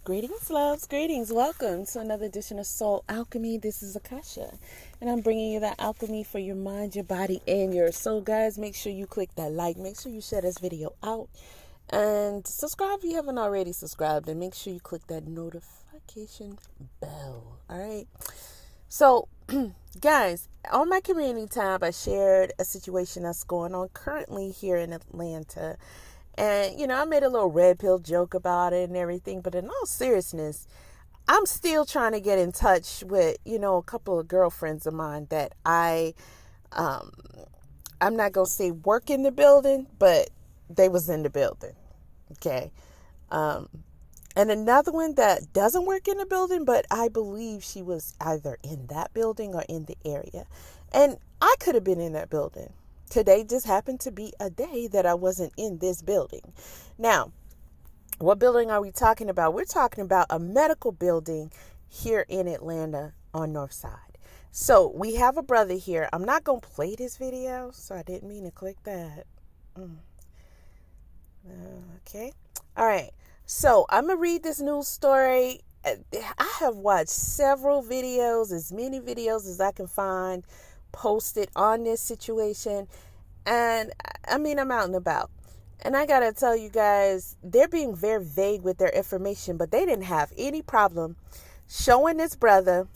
Greetings, loves, greetings. Welcome to another edition of Soul Alchemy. This is Akasha, and I'm bringing you that alchemy for your mind, your body, and your soul. Guys, make sure you click that like. Make sure you share this video out. And subscribe if you haven't already subscribed. And make sure you click that notification bell. All right? So, guys, on my community tab, I shared a situation that's going on currently here in Atlanta. And, I made a little red pill joke about it and everything. But in all seriousness, I'm still trying to get in touch with, a couple of girlfriends of mine that I'm not going to say work in the building, but they was in the building. Okay. And another one that doesn't work in the building, but I believe she was either in that building or in the area. And I could have been in that building. Today just happened to be a day that I wasn't in this building. Now, what building are we talking about? We're talking about a medical building here in Atlanta on North Side. So we have a brother here. I'm not going to play this video, so I didn't mean to click that. Okay. All right. So I'm going to read this news story. I have watched several videos, as many videos as I can find, posted on this situation. And I'm out and about. And I got to tell you guys, they're being very vague with their information, but they didn't have any problem showing this brother,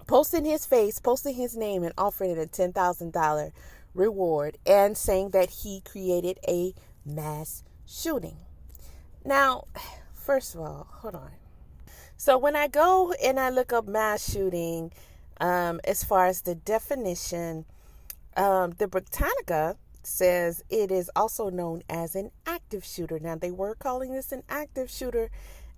posting his face, posting his name, and offering a $10,000 reward and saying that he created a mass shooting. Now, first of all, hold on. So when I go and I look up mass shooting, as far as the definition, the Britannica says it is also known as an active shooter. Now, they were calling this an active shooter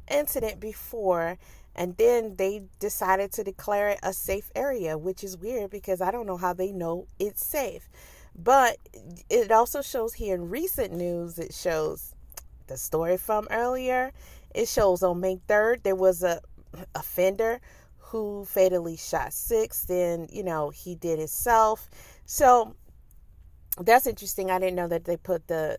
incident before, and then they decided to declare it a safe area, which is weird because I don't know how they know it's safe. But it also shows here in recent news, it shows the story from earlier. It shows on May 3rd, there was a offender who fatally shot 6. Then, he did himself. So that's interesting. I didn't know that they put the,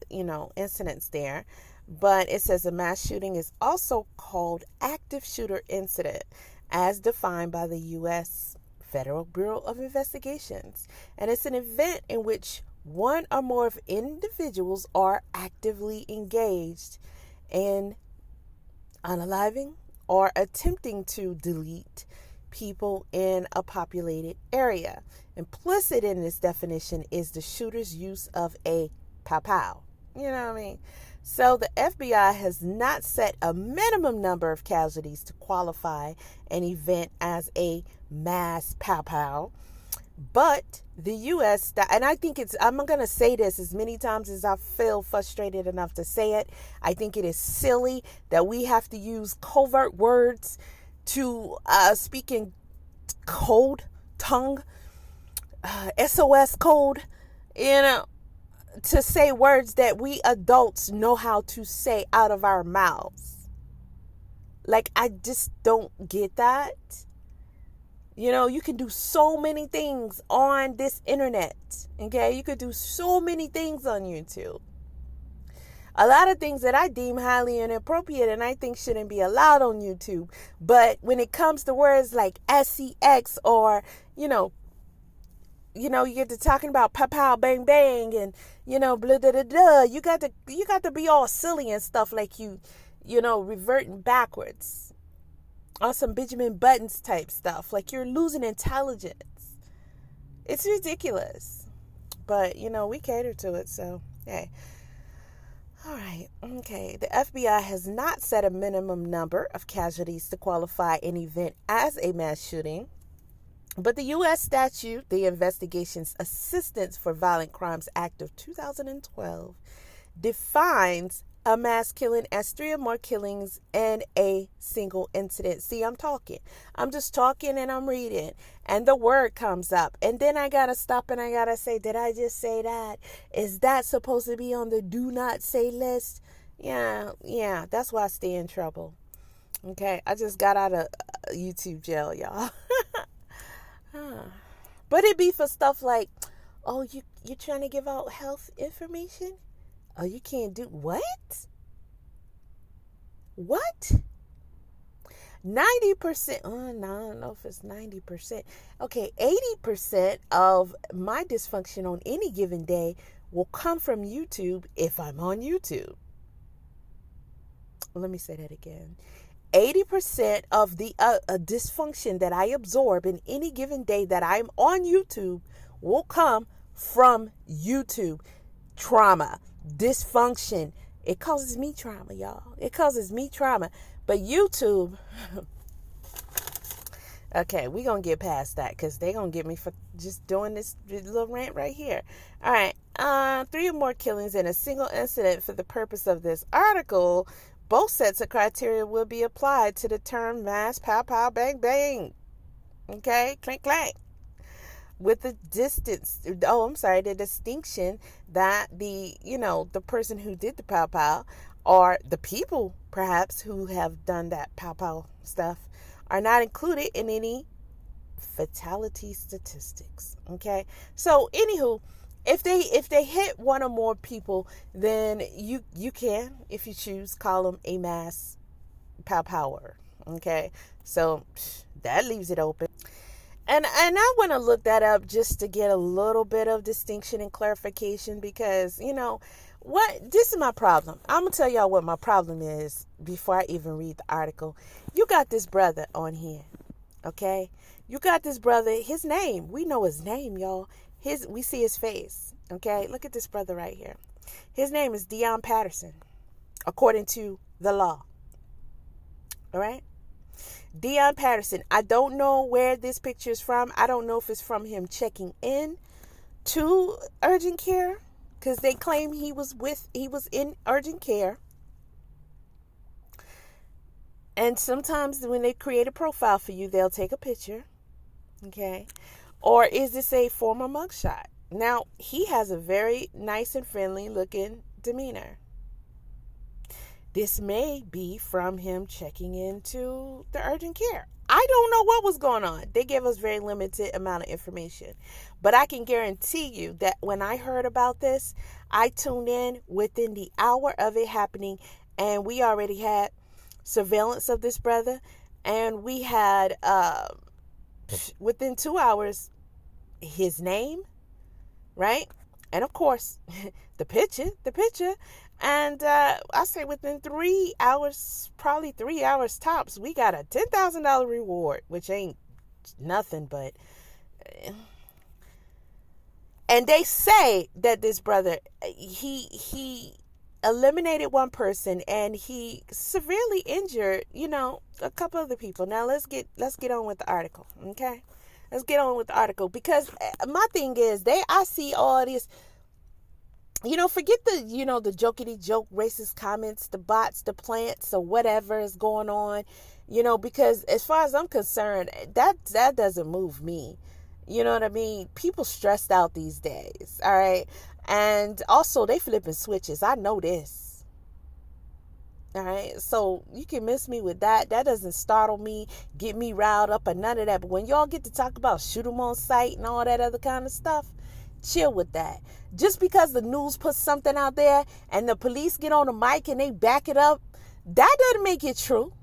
incidents there. But it says a mass shooting is also called active shooter incident as defined by the U.S. Federal Bureau of Investigations. And it's an event in which one or more of individuals are actively engaged in unaliving or attempting to delete people in a populated area. Implicit in this definition is the shooter's use of a pow-pow. You know what I mean? So the FBI has not set a minimum number of casualties to qualify an event as a mass pow-pow. But the U.S., and I think I'm going to say this as many times as I feel frustrated enough to say it. I think it is silly that we have to use covert words to speak in code, tongue, SOS code, to say words that we adults know how to say out of our mouths. Like, I just don't get that. You can do so many things on this internet. Okay, you could do so many things on YouTube. A lot of things that I deem highly inappropriate and I think shouldn't be allowed on YouTube. But when it comes to words like SEX or, you get to talking about pow bang bang and, blah, blah, blah, blah, you got to be all silly and stuff like reverting backwards on some Benjamin Buttons type stuff. Like you're losing intelligence. It's ridiculous. But, we cater to it. So, hey. All right. Okay. The FBI has not set a minimum number of casualties to qualify an event as a mass shooting. But the U.S. statute, the Investigations Assistance for Violent Crimes Act of 2012, defines a mass killing as 3 or more killings in a single incident. See, I'm talking. I'm just talking and I'm reading. And the word comes up. And then I got to stop and I got to say, did I just say that? Is that supposed to be on the do not say list? Yeah. That's why I stay in trouble. Okay. I just got out of YouTube jail, y'all. But it be for stuff like, oh, you're trying to give out health information? Oh, you can't do what? What? 90%, I don't know if it's 90%. Okay, 80% of my dysfunction on any given day will come from YouTube if I'm on YouTube. Let me say that again. 80% of the dysfunction that I absorb in any given day that I'm on YouTube will come from YouTube. Trauma, dysfunction. It causes me trauma, y'all. It causes me trauma. But YouTube, okay, we're going to get past that because they're going to get me for just doing this little rant right here. All right. 3 or more killings in a single incident for the purpose of this article. Both sets of criteria will be applied to the term mass pow pow bang bang. Okay? Clank clank. With the the distinction that the person who did the pow pow, or the people perhaps who have done that pow pow stuff, are not included in any fatality statistics. Okay? So anywho, if they hit one or more people, then you can, if you choose, call them a mass pow power. Okay? So that leaves it open. And I want to look that up just to get a little bit of distinction and clarification, because, this is my problem. I'm going to tell y'all what my problem is before I even read the article. You got this brother on here, okay? You got this brother, his name, we know his name, y'all. We see his face, okay? Look at this brother right here. His name is Deion Patterson, according to the law, all right? Deion Patterson. I don't know where this picture is from. I don't know if it's from him checking in to urgent care, because they claim he was in urgent care. And sometimes when they create a profile for you, they'll take a picture. Okay. Or is this a former mugshot? Now, he has a very nice and friendly looking demeanor. This may be from him checking into the urgent care. I don't know what was going on. They gave us very limited amount of information. But I can guarantee you that when I heard about this, I tuned in within the hour of it happening, and we already had surveillance of this brother, and we had, within 2 hours, his name, right? And of course, the picture. And I say within 3 hours, probably 3 hours tops, we got a $10,000 reward, which ain't nothing, but... And they say that this brother, he eliminated one person, and he severely injured, a couple other people. Now let's get on with the article, okay? Let's get on with the article, because my thing is, I see all this... forget the, the jokey joke racist comments, the bots, the plants, or whatever is going on, because as far as I'm concerned, that doesn't move me. You know what I mean? People stressed out these days. All right. And also they flipping switches. I know this. All right. So you can miss me with that. That doesn't startle me, get me riled up, or none of that. But when y'all get to talk about shoot 'em on sight and all that other kind of stuff, chill with that. Just because the news puts something out there and the police get on the mic and they back it up, that doesn't make it true.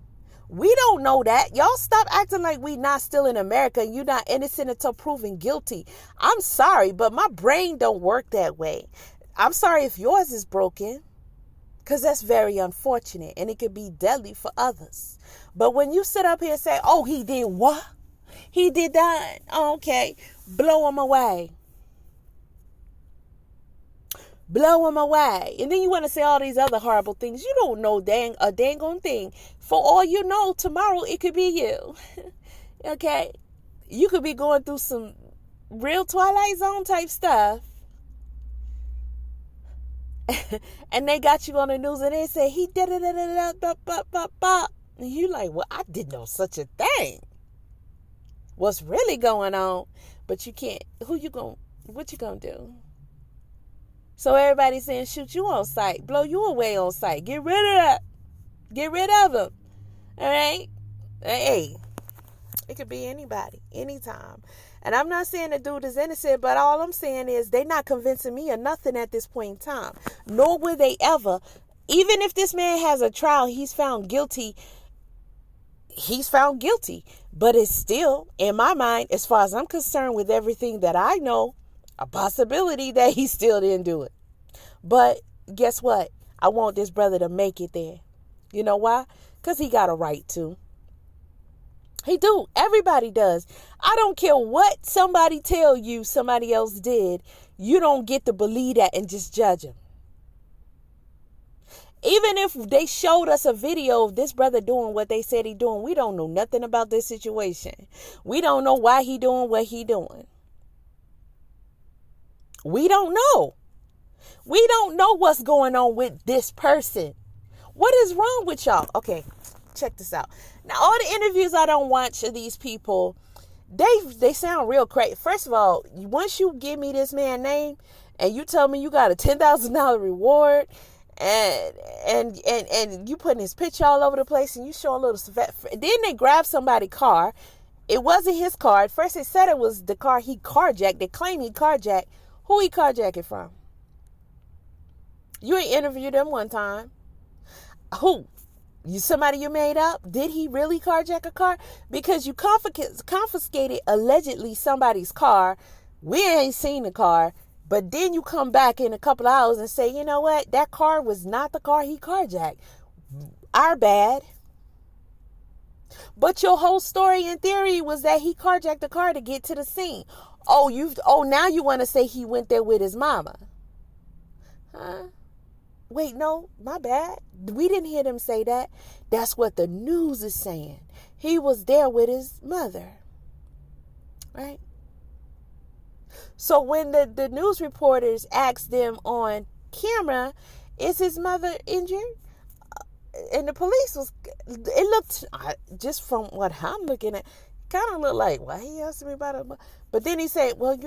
We don't know that. Y'all stop acting like we not still in America and you're not innocent until proven guilty. I'm sorry, but my brain don't work that way. I'm sorry if yours is broken, because that's very unfortunate and it could be deadly for others. But when you sit up here and say, oh, he did what? He did that. Oh, okay. Blow him away. Blow him away. And then you want to say all these other horrible things. You don't know a dang on thing. For all you know, tomorrow it could be you. Okay? You could be going through some real Twilight Zone type stuff. And they got you on the news and they say, he did it. And you like, well, I didn't know such a thing. What's really going on? But you can't. What you gonna do? So everybody's saying, shoot you on sight, blow you away on sight, get rid of that, get rid of them. All right? Hey, it could be anybody, anytime. And I'm not saying the dude is innocent, but all I'm saying is they're not convincing me of nothing at this point in time. Nor will they ever. Even if this man has a trial, he's found guilty, he's found guilty. But it's still, in my mind, as far as I'm concerned with everything that I know, a possibility that he still didn't do it. But guess what? I want this brother to make it there. You know why? Because he got a right to. He do. Everybody does. I don't care what somebody tell you somebody else did. You don't get to believe that and just judge him. Even if they showed us a video of this brother doing what they said he doing, we don't know nothing about this situation. We don't know why he doing what he doing. We don't know. We don't know what's going on with this person. What is wrong with y'all? Okay, check this out. Now, all the interviews I don't watch of these people, they sound real crazy. First of all, once you give me this man's name and you tell me you got a $10,000 reward and you putting his picture all over the place and you show a little, then they grab somebody's car. It wasn't his car. At first they said it was the car he carjacked. They claim he carjacked. Who he carjacked it from? You ain't interviewed him one time. Who? Somebody you made up? Did he really carjack a car? Because you confiscated allegedly somebody's car. We ain't seen the car. But then you come back in a couple of hours and say, you know what? That car was not the car he carjacked. Our bad. But your whole story in theory was that he carjacked the car to get to the scene. Now you want to say he went there with his mama. Huh? Wait, no, my bad. We didn't hear them say that. That's what the news is saying. He was there with his mother. Right? So when the news reporters asked them on camera, is his mother injured? And the police it looked, just from what I'm looking at, kind of looked like, why he asked me about it? But then he said, well,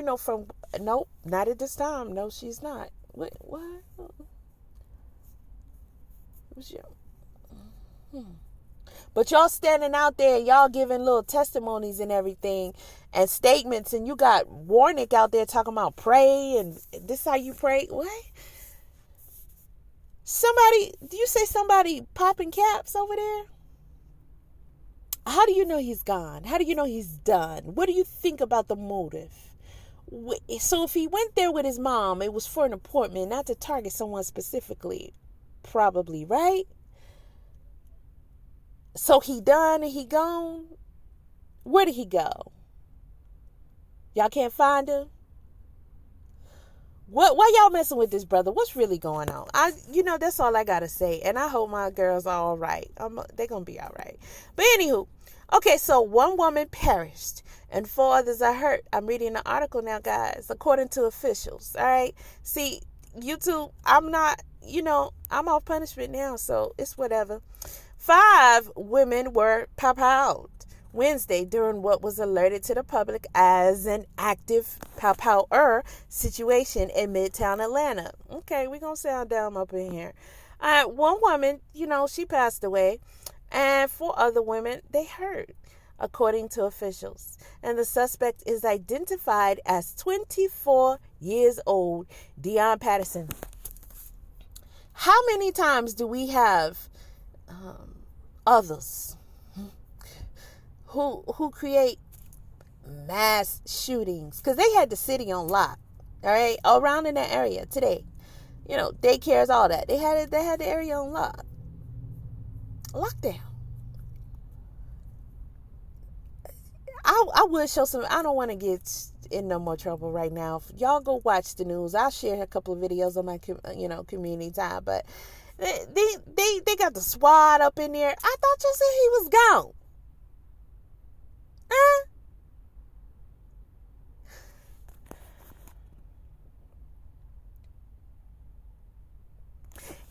nope, not at this time. No, she's not. What? But y'all standing out there, y'all giving little testimonies and everything and statements, and you got Warnick out there talking about pray and this how you pray. What? Do you say somebody popping caps over there? How do you know he's gone? How do you know he's done? What do you think about the motive? So if he went there with his mom, it was for an appointment, not to target someone specifically. Probably, right? So he done and he gone? Where did he go? Y'all can't find him? Why y'all messing with this brother? What's really going on? That's all I gotta say. And I hope my girls are all right. They're gonna be all right. But anywho, okay, so 1 woman perished and 4 others are hurt. I'm reading the article now, guys, according to officials. All right. See, YouTube, I'm off punishment now, so it's whatever. 5 women were pow-powed Wednesday during what was alerted to the public as an active pow-power situation in Midtown Atlanta. Okay, we're going to sound dumb up in here. 1 woman, she passed away, and 4 other women, they hurt, according to officials. And the suspect is identified as 24 years old, Deion Patterson. How many times do we have others who create mass shootings? Because they had the city on lock, all right, around in that area today. Daycares, all that. They had the area on lockdown. I would show some. I don't want to get in no more trouble right now. Y'all go watch the news. I'll share a couple of videos on my community tab. But they got the SWAT up in there. I thought you said he was gone.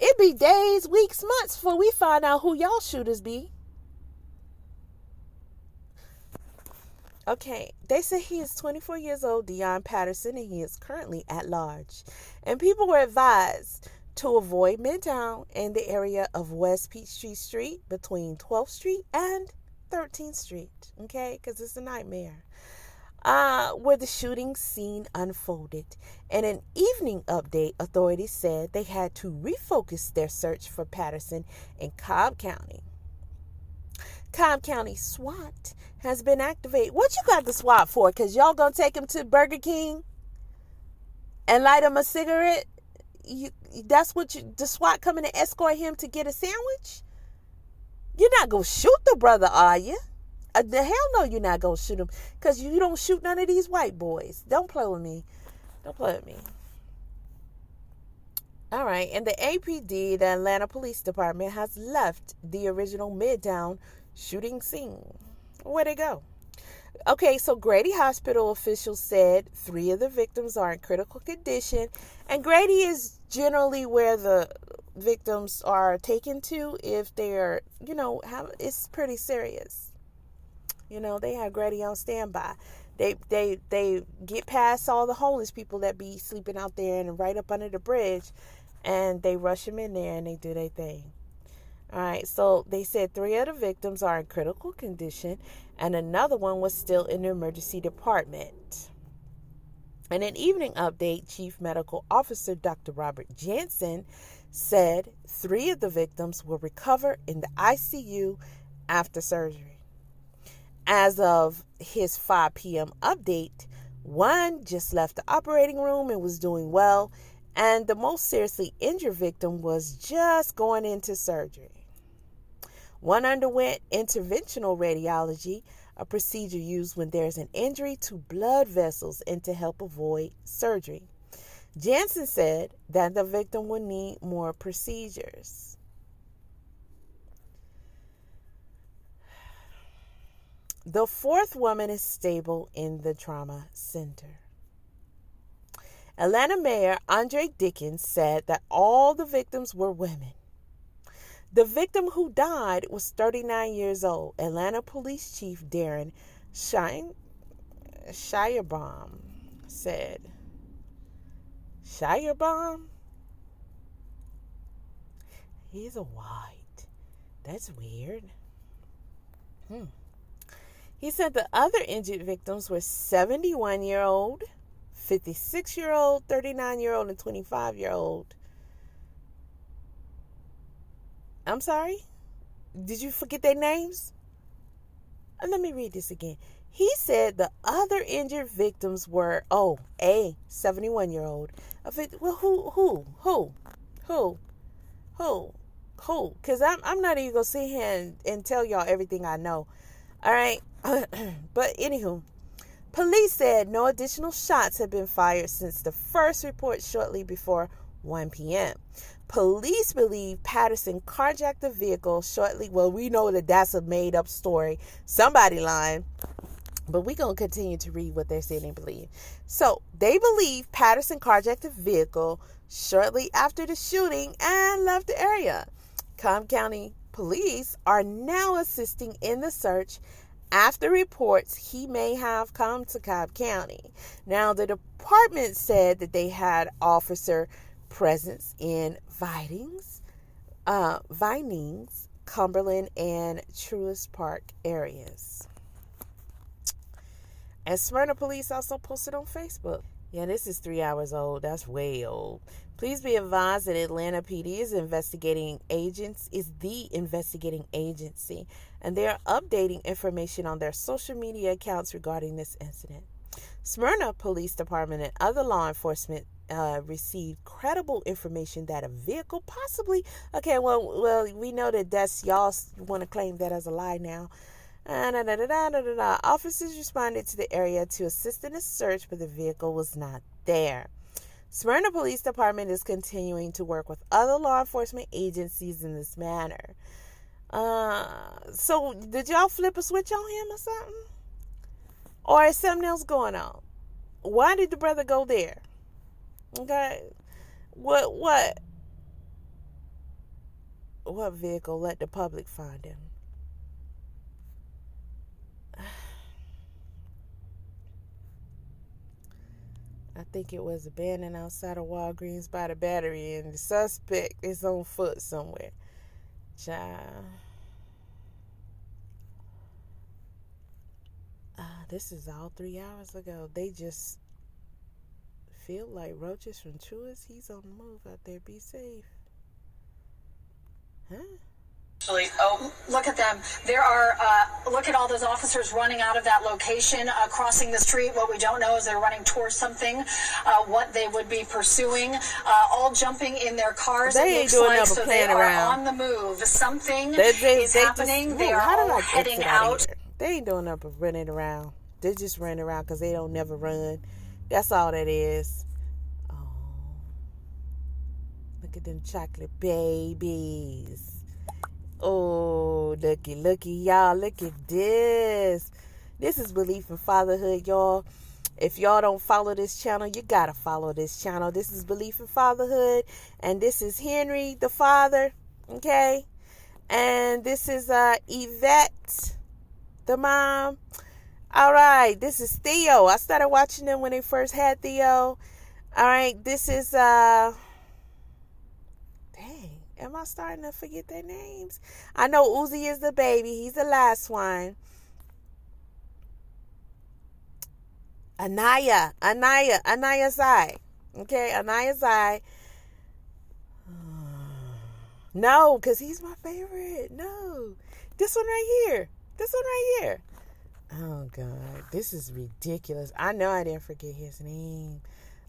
It be days, weeks, months before we find out who y'all shooters be. Okay, they say he is 24 years old, Deion Patterson, and he is currently at large. And people were advised to avoid Midtown in the area of West Peachtree Street between 12th Street and 13th Street, okay, because it's a nightmare. Where the shooting scene unfolded. In an evening update, authorities said they had to refocus their search for Patterson in Cobb County. Cobb County SWAT has been activated. What you got the SWAT for? Because y'all gonna take him to Burger King and light him a cigarette? That's what the SWAT coming to escort him to get a sandwich? You're not gonna shoot the brother, are you? The hell no, you're not gonna shoot him, because you don't shoot none of these white boys. Don't play with me. Don't play with me. All right, and the APD, the Atlanta Police Department, has left the original Midtown shooting scene. Where'd they go? Okay, so Grady Hospital officials said 3 of the victims are in critical condition, and Grady is generally where the victims are taken to if they're, it's pretty serious. They have Grady on standby. They get past all the homeless people that be sleeping out there and right up under the bridge, and they rush them in there and they do their thing. All right, so they said 3 of the victims are in critical condition, and another one was still in the emergency department. In an evening update, Chief Medical Officer Dr. Robert Jansen said 3 of the victims will recover in the ICU after surgery. As of his 5 p.m. update, 1 just left the operating room and was doing well, and the most seriously injured victim was just going into surgery. 1 underwent interventional radiology, a procedure used when there's an injury to blood vessels and to help avoid surgery. Jansen said that the victim will need more procedures. The 4th woman is stable in the trauma center. Atlanta Mayor Andre Dickens said that all the victims were women. The victim who died was 39 years old. Atlanta Police Chief Darren Shirebaum said. Shirebaum? He's a white. That's weird. He said the other injured victims were 71-year-old, 56-year-old, 39-year-old, and 25-year-old. I'm sorry? Did you forget their names? Let me read this again. He said the other injured victims were, a 71-year-old. Well, who? Because I'm not even going to sit here and tell y'all everything I know. All right? But anywho, police said no additional shots have been fired since the first report shortly before 1 p.m. Police believe Patterson carjacked the vehicle shortly. Well, we know that that's a made-up story. Somebody lying. But we're going to continue to read what they're saying they believe. So, they believe Patterson carjacked the vehicle shortly after the shooting and left the area. Cobb County police are now assisting in the search after reports he may have come to Cobb County. Now, the department said that they had officer presence in Vinings, Cumberland, and Truist Park areas. And Smyrna police also posted on Facebook. Yeah, this is 3 hours old. That's way old. Please be advised that Atlanta PD is the investigating agency, and they are updating information on their social media accounts regarding this incident. Smyrna Police Department and other law enforcement received credible information that a vehicle possibly... Okay, well, we know that's y'all want to claim that as a lie now. Officers responded to the area to assist in the search, but the vehicle was not there. Smyrna Police Department is continuing to work with other law enforcement agencies in this manner. So, did y'all flip a switch on him or something? Or is something else going on? Why did the brother go there? Okay. What vehicle let the public find him? I think it was abandoned outside of Walgreens by the Battery, and the suspect is on foot somewhere. Child. This is all 3 hours ago. They just feel like roaches from Truist. He's on the move out there. Be safe. Huh? Oh, look at them. There are, look at all those officers running out of that location, crossing the street. What we don't know is they're running towards something, what they would be pursuing, all jumping in their cars. They ain't doing nothing but playing around. On the move. Something is happening. They are all heading out. They ain't doing nothing but running around. They're just running around because they don't never run. That's all that is. Oh, look at them chocolate babies. Oh, looky, y'all. Look at this. This is Belief in Fatherhood, y'all. If y'all don't follow this channel, you gotta follow this channel. This is Belief in Fatherhood, and this is Henry, the father, okay? And this is Yvette, the mom. All right, this is Theo. I started watching them when they first had Theo. All right, this is am I starting to forget their names? I know Uzi is the baby. He's the last one. Anaya Zai. Okay, Anaya Zai. No, because he's my favorite. No. This one right here. Oh, God. This is ridiculous. I know I didn't forget his name.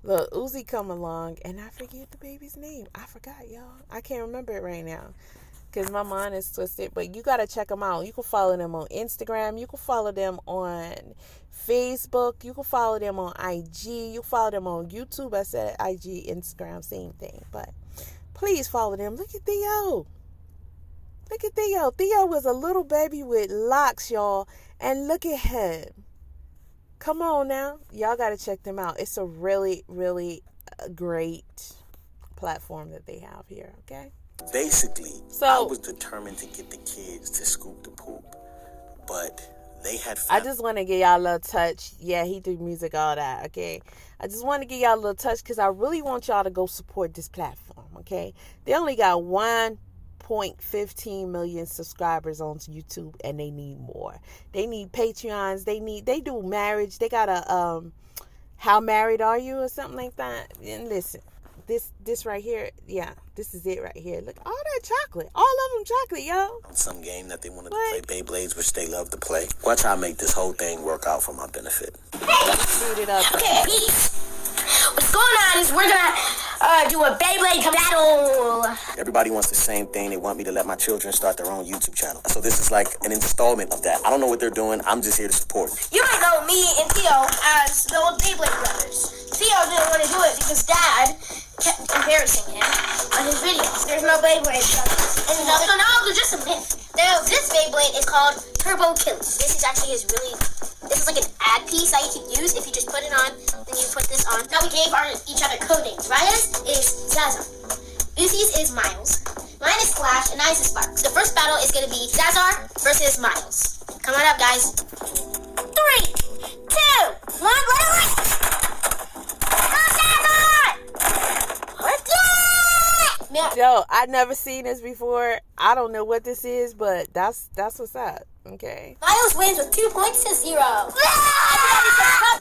Look, Uzi come along, and I forget the baby's name. I forgot, y'all. I can't remember it right now because my mind is twisted. But you got to check them out. You can follow them on Instagram. You can follow them on Facebook. You can follow them on IG. You can follow them on YouTube. I said IG, Instagram, same thing. But please follow them. Look at Theo. Theo was a little baby with locks, y'all. And look at him. Come on now. Y'all got to check them out. It's a really, really great platform that they have here, okay? Basically, I was determined to get the kids to scoop the poop, but they had... I just want to give y'all a little touch. Yeah, he do music, all that, okay? I just want to give y'all a little touch because I really want y'all to go support this platform, okay? They only got 1.15 million subscribers on YouTube, and they need more. They need Patreons. They do marriage. They got a How Married Are You or something like that. And listen, this right here, yeah, this is it right here. Look, all that chocolate, all of them chocolate, yo. Some game that they wanted to play, Beyblades, which they love to play. Watch how I make this whole thing work out for my benefit. Shoot it up. Okay, what's going on is we're gonna do a Beyblade battle. Everybody wants the same thing. They want me to let my children start their own YouTube channel. So this is like an installment of that. I don't know what they're doing. I'm just here to support. You might know me and Theo as the old Beyblade brothers. Theo didn't want to do it because Dad kept embarrassing him on his videos. There's no Beyblade brothers. And so now there's just a myth. This Beyblade is called Turbo Kills. This is actually this is like an ad piece that you can use if you just put it on, then you put this on. Now we gave each other code names. Raya's is Zaza. Uzi's is Miles. Mine is Flash, and mine's is Sparks. The first battle is going to be Zazar versus Miles. Come on up, guys. 3, 2, 1, Yeah! Yo, I've never seen this before. I don't know what this is, but that's what's up. Okay. Miles wins with 2 points to 0.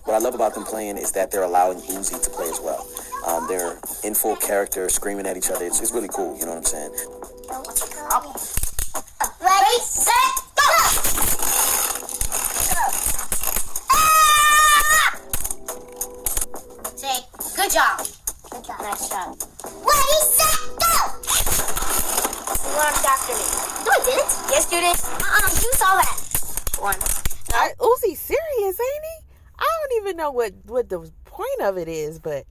What I love about them playing is that they're allowing Uzi to play as well. They're in full character, screaming at each other. It's really cool, you know what I'm saying? Ready, set, go! Say, good job. Good job. Nice job. Ready, set, go! You launched after me. No, I didn't. Yes, you did. You saw that. 1. Uzi serious, ain't he? I don't even know what the point of it is, but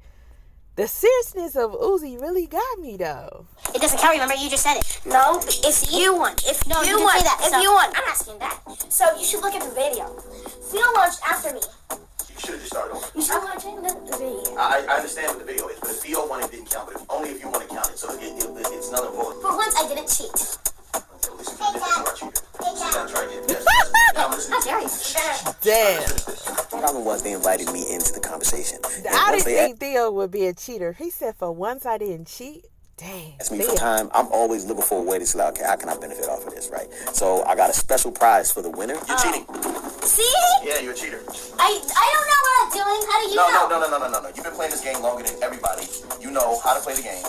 the seriousness of Uzi really got me, though. It doesn't count, remember? You just said it. No, if you won. If no, you won. Say that. If you won. I'm asking that. So you should look at the video. Theo launched after me. You should have just started over. You should watch the video. I understand what the video is, but if Theo won, it didn't count. But only if you want to count it, so it's another vote. For once, I didn't cheat. So listen to this, you are cheater. That's right. Damn. The problem was they invited me into the conversation. I didn't think Theo would be a cheater. He said, for once I didn't cheat. Dang. Ask me for time. I'm always looking for a way to say, okay, how can I benefit off of this, right? So I got a special prize for the winner. You're cheating. See? Yeah, you're a cheater. I don't know what I'm doing. How do you know? No. You've been playing this game longer than everybody. You know how to play the game.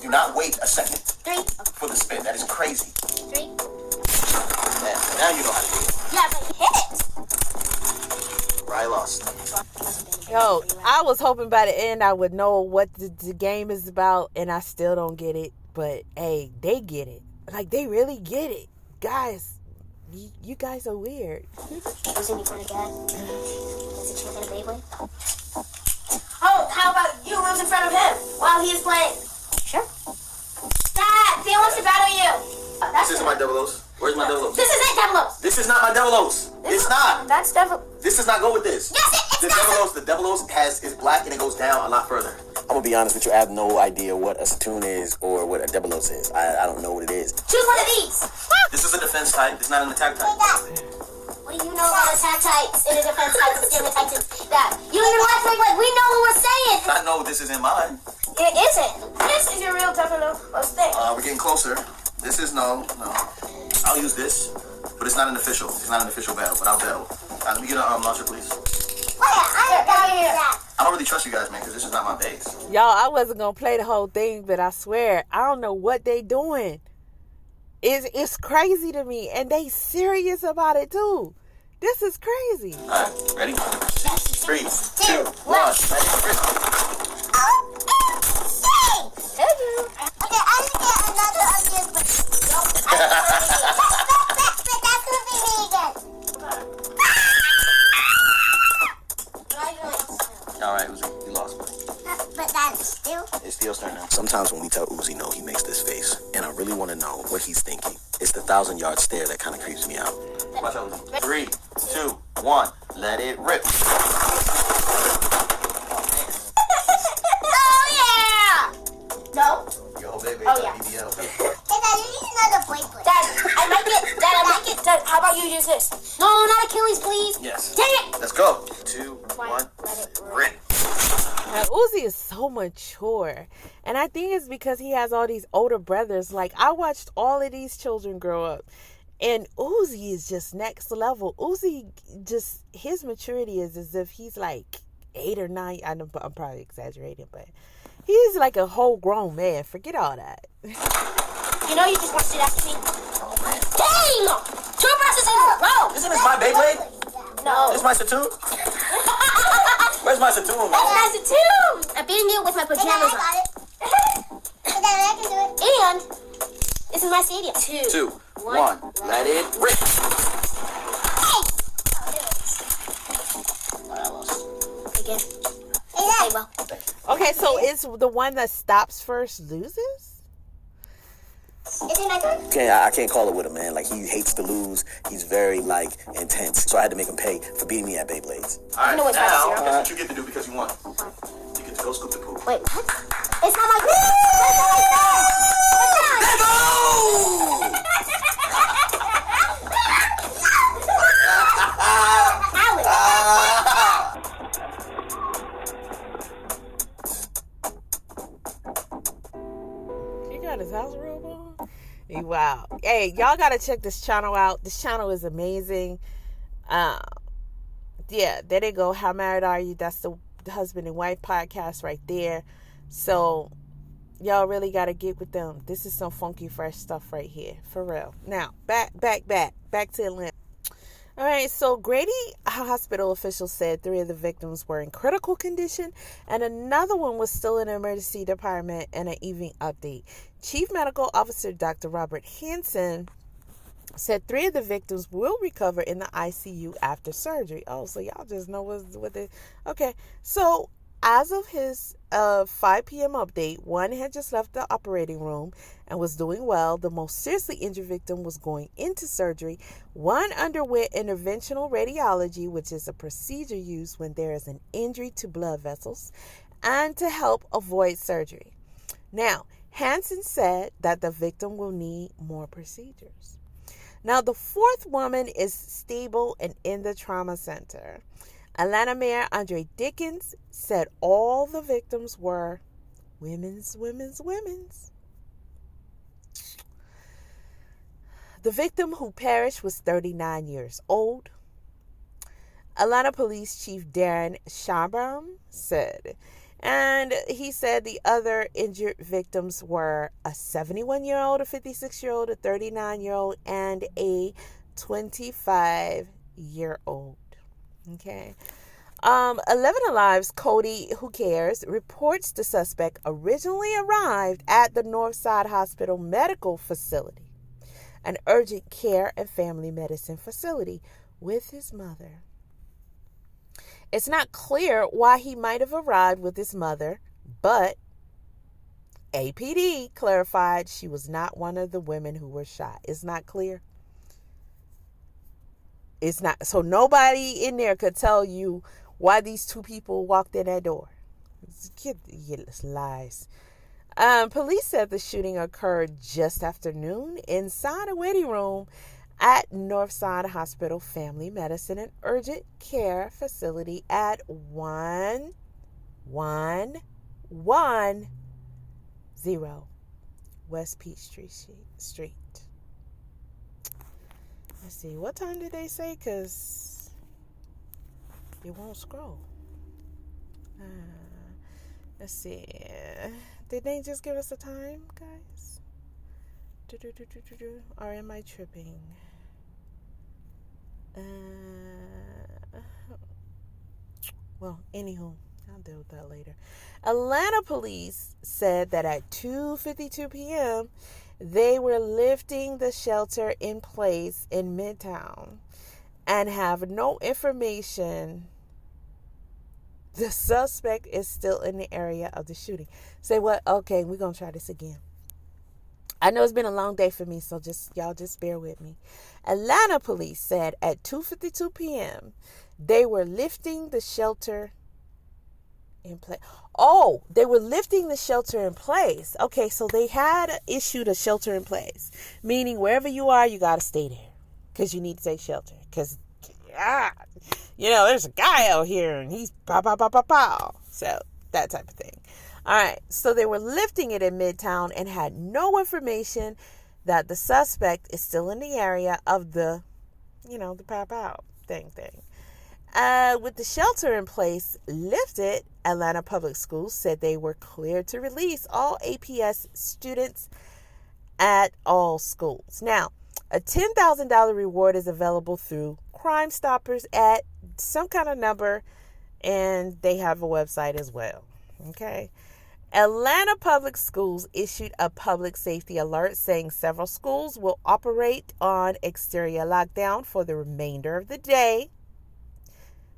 Do not wait a second. 3. For the spin. That is crazy. 3. Now you know how to do it. Yeah, but hit it. Right, lost. Yo, I was hoping by the end I would know what the game is about, and I still don't get it. But hey, they get it. Like, they really get it. Guys, you guys are weird. Who's in front of Dad? Is it champion of Beyblade? Oh, how about you lose in front of him while he's playing? Sure. Dad, Theo wants to battle you. This isn't my double O's. Where's my double O's? This is it, Devil O's. This is not my double O's. It's not. That's Devil. This does not go with this. Yes, it's not. The double O's is black and it goes down a lot further. I'm gonna be honest with you. I have no idea what a Satoon is or what a double O's is. I don't know what it is. Choose one of these. This is a defense type. It's not an attack type. What do you know about attack types and a defense type and stereotypes and that? You don't even like we know what we're saying. I know this isn't mine. It isn't. This is your real Devil O's thing. We're getting closer. This is no. I'll use this, but it's not an official. It's not an official battle, but I'll battle. Let me get a launcher, please. I don't really trust you guys, man, because this is not my base. Y'all, I wasn't going to play the whole thing, but I swear, I don't know what they doing. It's crazy to me, and they serious about it, too. This is crazy. All right, ready? 3, 2, 1. All right, Uzi, you lost. But that's still. It's Theo's turn now. Sometimes when we tell Uzi no, he makes this face, and I really want to know what he's thinking. It's the 1,000-yard stare that kind of creeps me out. Watch out, Uzi. 3, 2, 1. Let it rip. Oh yeah! No. Yo, baby. Oh, yeah. BBL. Dad, I might get. Dad, how about you use this? No, not Achilles, please. Yes. Dang it! Let's go. 2, 1. Let it Rip. Now, Uzi is so mature. And I think it's because he has all these older brothers. Like, I watched all of these children grow up. And Uzi is just next level. Uzi just, his maturity is as if he's like 8 or 9. I'm probably exaggerating, but he's like a whole grown man. Forget all that. You know you just want to do that to me. Dang! 2 presses in a row. Isn't this my Beyblade? No. This is my Satoon? Where's my Satoon, man? That's a 2. I'm beating you with my pajamas on. And this is my stadium. 2, 1. Let it rip. I lost. Again. Okay, well. Okay, so it's the one that stops first loses? Is it my turn? I can't call it with him, man. Like, he hates to lose. He's very, intense. So I had to make him pay for beating me at Beyblades. All right, know what's now, right, that's what you get to do because you won. You get to go scoop the pool. Wait, what? It's not my turn. Let's go! He got his house robe on? Wow. Hey, y'all gotta check this channel out. This channel is amazing. Yeah, there they go. How Married Are You? That's the husband and wife podcast right there. So y'all really gotta get with them. This is some funky fresh stuff right here. For real. Now, back to Atlanta. All right, so Grady Hospital officials said 3 of the victims were in critical condition and another one was still in the emergency department. And an evening update. Chief Medical Officer Dr. Robert Hansen said 3 of the victims will recover in the ICU after surgery. Oh, so y'all just know what they... Okay, so as of his 5 p.m. update, 1 had just left the operating room and was doing well. The most seriously injured victim was going into surgery. 1 underwent interventional radiology, which is a procedure used when there is an injury to blood vessels and to help avoid surgery. Now, Hansen said that the victim will need more procedures. Now, the 4th woman is stable and in the trauma center. Atlanta Mayor Andre Dickens said all the victims were women's. The victim who perished was 39 years old. Atlanta Police Chief Darren Shabram said, And he said the other injured victims were a 71-year-old, a 56-year-old, a 39-year-old, and a 25-year-old. Okay. 11 Alive's Cody, who cares, reports the suspect originally arrived at the Northside Hospital Medical Facility, an urgent care and family medicine facility, with his mother. It's not clear why he might have arrived with his mother, but APD clarified she was not one of the women who were shot. It's not clear. It's not. So nobody in there could tell you why these two people walked in that door. It's lies. Police said the shooting occurred just after noon inside a waiting room at Northside Hospital Family Medicine and Urgent Care Facility at 1110 West Peachtree Street. Let's see, what time did they say? Because it won't scroll. Let's see. Did they just give us a time, guys? Or am I tripping? Well, anywho, I'll deal with that later. Atlanta police said that at 2:52 p.m., they were lifting the shelter in place in Midtown and have no information. The suspect is still in the area of the shooting. Say what? Okay, we're going to try this again. I know it's been a long day for me, so y'all just bear with me. Atlanta police said at 2:52 p.m., they were lifting the shelter in place. Oh, they were lifting the shelter in place. Okay, so they had issued a shelter in place, meaning wherever you are, you got to stay there because you need to take shelter. Because, there's a guy out here and he's pow. So that type of thing. All right, so they were lifting it in Midtown and had no information that the suspect is still in the area of the, the pow thing. With the shelter in place lifted, Atlanta Public Schools said they were cleared to release all APS students at all schools. Now, a $10,000 reward is available through Crime Stoppers at some kind of number, and they have a website as well. Okay. Atlanta Public Schools issued a public safety alert saying several schools will operate on exterior lockdown for the remainder of the day.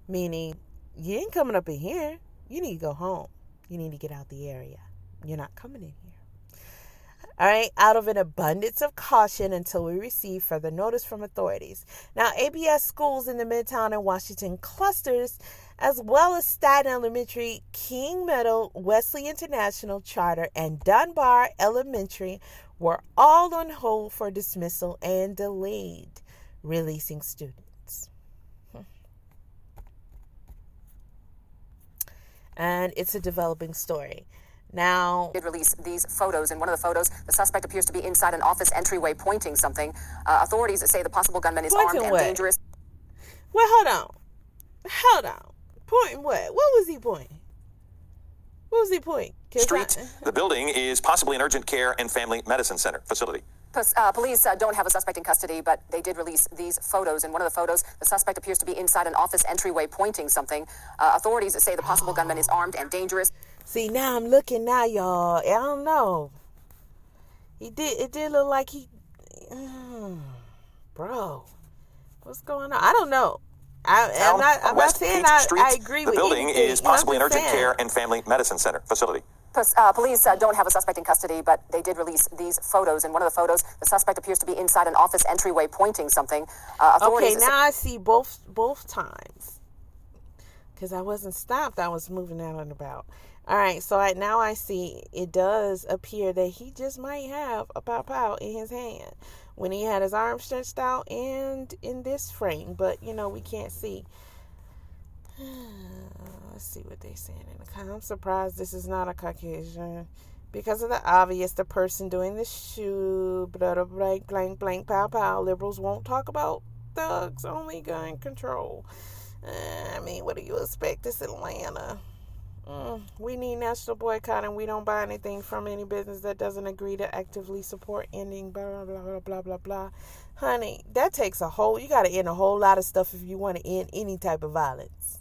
Meaning, you ain't coming up in here. You need to go home. You need to get out the area. You're not coming in here. All right, out of an abundance of caution until we receive further notice from authorities. Now, ABS schools in the Midtown and Washington clusters, as well as Staten Elementary, King Meadow, Wesley International Charter, and Dunbar Elementary, were all on hold for dismissal and delayed releasing students. And it's a developing story. Now, did release these photos. In one of the photos, the suspect appears to be inside an office entryway pointing something. Authorities say the possible gunman is armed and dangerous. Well, hold on. Pointing what? What was he pointing? Street. The building is possibly an urgent care and family medicine center facility. Police don't have a suspect in custody, but they did release these photos. In one of the photos, the suspect appears to be inside an office entryway pointing something. Authorities say the possible gunman is armed and dangerous. See, now I'm looking now, y'all. I don't know. It did look like he... bro, what's going on? I don't know. I'm not saying I agree with you. The building is possibly an urgent care and family medicine center facility. Police don't have a suspect in custody, but they did release these photos. In one of the photos, the suspect appears to be inside an office entryway pointing something. Okay, now I see both times. Because I wasn't stopped. I was moving out and about. All right, so now I see it does appear that he just might have a pow in his hand when he had his arm stretched out and in this frame. But, we can't see. Let's see what they're saying in the comments. I'm surprised this is not a Caucasian. Because of the obvious, the person doing the shoot, blank, pow. Liberals won't talk about thugs, only gun control. What do you expect? It's Atlanta. We need national boycott, and we don't buy anything from any business that doesn't agree to actively support ending blah, blah, blah, blah, blah, blah. Honey, that takes you got to end a whole lot of stuff if you want to end any type of violence.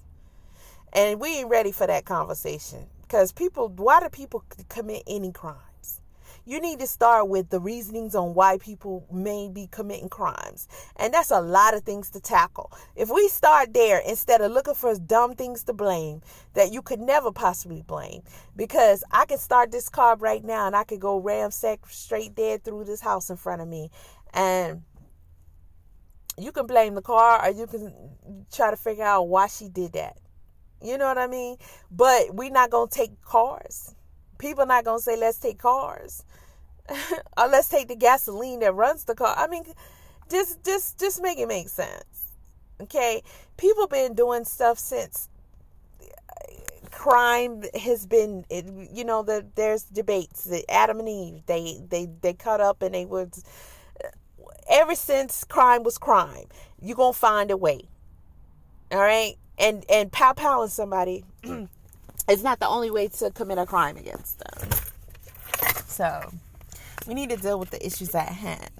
And we ain't ready for that conversation. Because why do people commit any crimes? You need to start with the reasonings on why people may be committing crimes. And that's a lot of things to tackle. If we start there instead of looking for dumb things to blame that you could never possibly blame. Because I can start this car right now and I could go ramsack straight dead through this house in front of me. And you can blame the car, or you can try to figure out why she did that. You know what I mean? But we're not going to take cars. People not going to say, let's take cars. Or let's take the gasoline that runs the car. I mean, just make it make sense. Okay? People been doing stuff since crime has been, there's debates. Adam and Eve, they cut up and they would, ever since crime was crime, you're going to find a way. All right? And powing somebody is not the only way to commit a crime against them. So we need to deal with the issues at hand.